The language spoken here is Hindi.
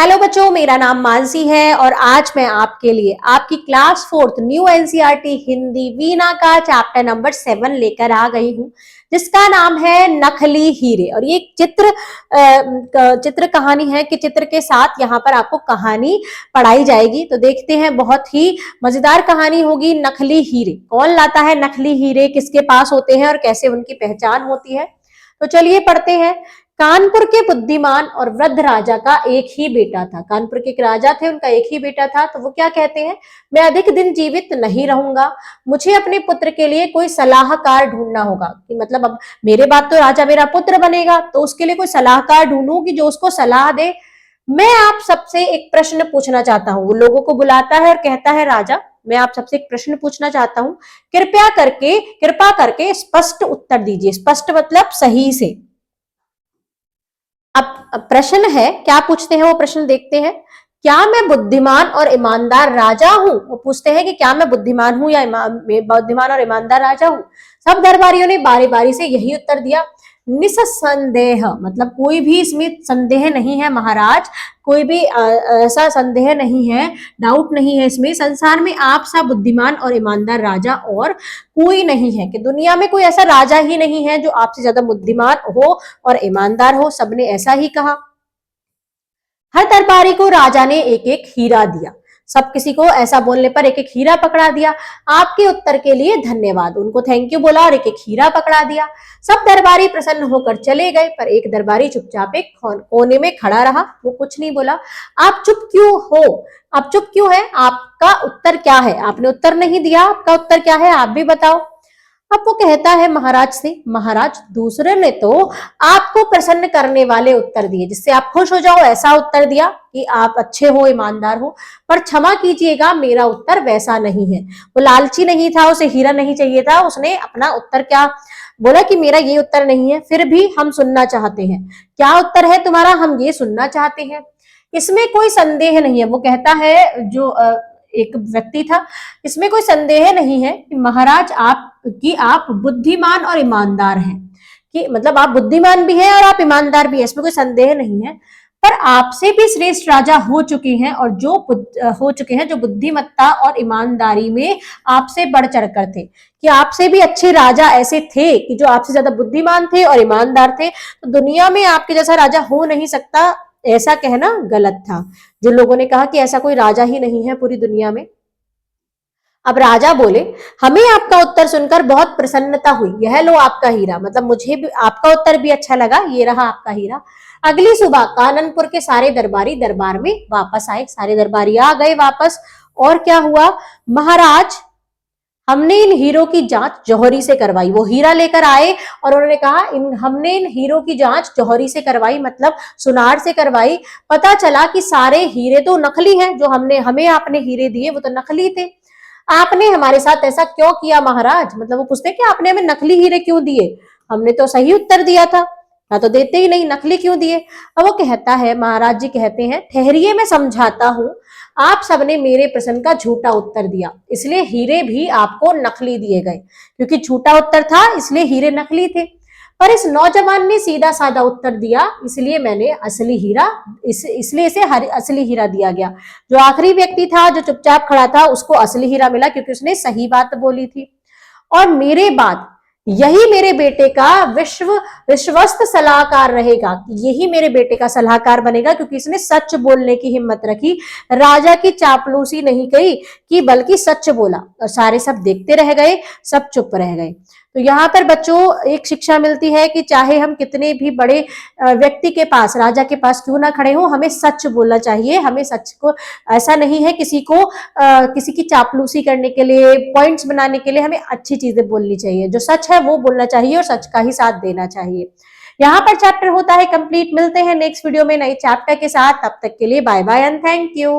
हेलो बच्चों, मेरा नाम मानसी है और आज मैं आपके लिए आपकी class 4th new NCERT Hindi Veena का चैप्टर नंबर 7 लेकर आ गई हूं, जिसका नाम है नकली हीरे। और ये चित्र कहानी है कि चित्र के साथ यहाँ पर आपको कहानी पढ़ाई जाएगी। तो देखते हैं, बहुत ही मजेदार कहानी होगी। नकली हीरे कौन लाता है, नकली हीरे किसके पास होते हैं और कैसे उनकी पहचान होती है। तो चलिए पढ़ते हैं। कानपुर के बुद्धिमान और वृद्ध राजा का एक ही बेटा था। कानपुर के एक राजा थे, उनका एक ही बेटा था। तो वो क्या कहते हैं, मैं अधिक दिन जीवित नहीं रहूंगा, मुझे अपने पुत्र के लिए कोई सलाहकार ढूंढना होगा। कि मतलब अब मेरे बाद तो राजा मेरा पुत्र बनेगा, तो उसके लिए कोई सलाहकार ढूंढूं कि जो उसको सलाह दे। मैं आप सबसे एक प्रश्न पूछना चाहता हूँ। वो लोगों को बुलाता है और कहता है, राजा मैं आप सबसे एक प्रश्न पूछना चाहता हूँ, कृपा करके स्पष्ट उत्तर दीजिए। स्पष्ट मतलब सही से। अब प्रश्न है, क्या पूछते हैं वो प्रश्न देखते हैं। क्या मैं बुद्धिमान और ईमानदार राजा हूं? वो पूछते हैं कि क्या मैं बुद्धिमान हूं या बुद्धिमान और ईमानदार राजा हूं। सब दरबारियों ने बारी बारी से यही उत्तर दिया, निसंदेह। मतलब कोई भी इसमें संदेह नहीं है महाराज, कोई भी ऐसा संदेह नहीं है, डाउट नहीं है इसमें। संसार में आप सा बुद्धिमान और ईमानदार राजा और कोई नहीं है, कि दुनिया में कोई ऐसा राजा ही नहीं है जो आपसे ज्यादा बुद्धिमान हो और ईमानदार हो। सबने ऐसा ही कहा। हर दरबारी को राजा ने एक एक हीरा दिया। सब किसी को ऐसा बोलने पर एक एक हीरा पकड़ा दिया। आपके उत्तर के लिए धन्यवाद, उनको थैंक यू बोला और एक एक हीरा पकड़ा दिया। सब दरबारी प्रसन्न होकर चले गए, पर एक दरबारी चुपचाप एक कोने में खड़ा रहा। वो कुछ नहीं बोला। आप चुप क्यों हो? आप चुप क्यों है? आपका उत्तर क्या है? आपने उत्तर नहीं दिया, आपका उत्तर क्या है, आप भी बताओ। अब वो कहता है महाराज से, महाराज दूसरे ने तो आपको प्रसन्न करने वाले उत्तर दिए, जिससे आप खुश हो जाओ, ऐसा उत्तर दिया कि आप अच्छे हो, ईमानदार हो। पर क्षमा कीजिएगा, मेरा उत्तर वैसा नहीं है। वो लालची नहीं था, उसे हीरा नहीं चाहिए था। उसने अपना उत्तर क्या बोला कि मेरा ये उत्तर नहीं है, फिर भी हम सुनना चाहते हैं। क्या उत्तर है तुम्हारा, हम ये सुनना चाहते हैं। इसमें कोई संदेह नहीं है, वो कहता है जो एक व्यक्ति था, इसमें कोई संदेह नहीं है कि महाराज आप बुद्धिमान और ईमानदार हैं। कि मतलब आप बुद्धिमान भी हैं और आप ईमानदार भी हैं, इसमें कोई संदेह नहीं है। पर आपसे भी श्रेष्ठ राजा हो चुके हैं, और जो बुद्धिमत्ता और ईमानदारी में आपसे बढ़ चढ़कर थे। कि आपसे भी अच्छे राजा ऐसे थे कि जो आपसे ज्यादा बुद्धिमान थे और ईमानदार थे। तो दुनिया में आपके जैसा राजा हो नहीं सकता, ऐसा कहना गलत था। जिन लोगों ने कहा कि ऐसा कोई राजा ही नहीं है पूरी दुनिया में। अब राजा बोले, हमें आपका उत्तर सुनकर बहुत प्रसन्नता हुई, यह लो आपका हीरा। मतलब मुझे भी आपका उत्तर भी अच्छा लगा, ये रहा आपका हीरा। अगली सुबह काननपुर के सारे दरबारी दरबार में वापस आए। सारे दरबारी आ गए वापस। और क्या हुआ, महाराज हमने इन हीरो की जांच जौहरी से करवाई। वो हीरा लेकर आए और उन्होंने कहा हमने इन हीरो की जांच जौहरी से करवाई, मतलब सुनार से करवाई। पता चला कि सारे हीरे तो नकली हैं, जो हमें आपने हीरे दिए वो तो नकली थे। आपने हमारे साथ ऐसा क्यों किया महाराज? मतलब वो पूछते कि आपने हमें नकली हीरे क्यों दिए, हमने तो सही उत्तर दिया था, ना तो देते ही नहीं, नकली क्यों दिए। अब वो कहता है, महाराज जी कहते हैं, ठहरिए मैं समझाता हूं। आप सबने मेरे प्रश्न का झूठा उत्तर दिया, इसलिए हीरे भी आपको नकली दिए गए। क्योंकि झूठा उत्तर था इसलिए हीरे नकली थे। पर इस नौजवान ने सीधा साधा उत्तर दिया, इसलिए मैंने इसलिए इसे असली हीरा दिया गया। जो आखिरी व्यक्ति था, जो चुपचाप खड़ा था, उसको असली हीरा मिला, क्योंकि उसने सही बात बोली थी। और मेरे बाद यही मेरे बेटे का विश्वस्त सलाहकार रहेगा। यही मेरे बेटे का सलाहकार बनेगा, क्योंकि इसने सच बोलने की हिम्मत रखी, राजा की चापलूसी नहीं कही कि बल्कि सच बोला। और सारे सब देखते रह गए, सब चुप रह गए। तो यहाँ पर बच्चों एक शिक्षा मिलती है कि चाहे हम कितने भी बड़े व्यक्ति के पास, राजा के पास क्यों ना खड़े हो, हमें सच बोलना चाहिए। हमें सच को, ऐसा नहीं है किसी की चापलूसी करने के लिए, पॉइंट्स बनाने के लिए, हमें अच्छी चीजें बोलनी चाहिए। जो सच है वो बोलना चाहिए और सच का ही साथ देना चाहिए। यहाँ पर चैप्टर होता है कंप्लीट। मिलते हैं नेक्स्ट वीडियो में नए चैप्टर के साथ। तब तक के लिए bye bye and thank you.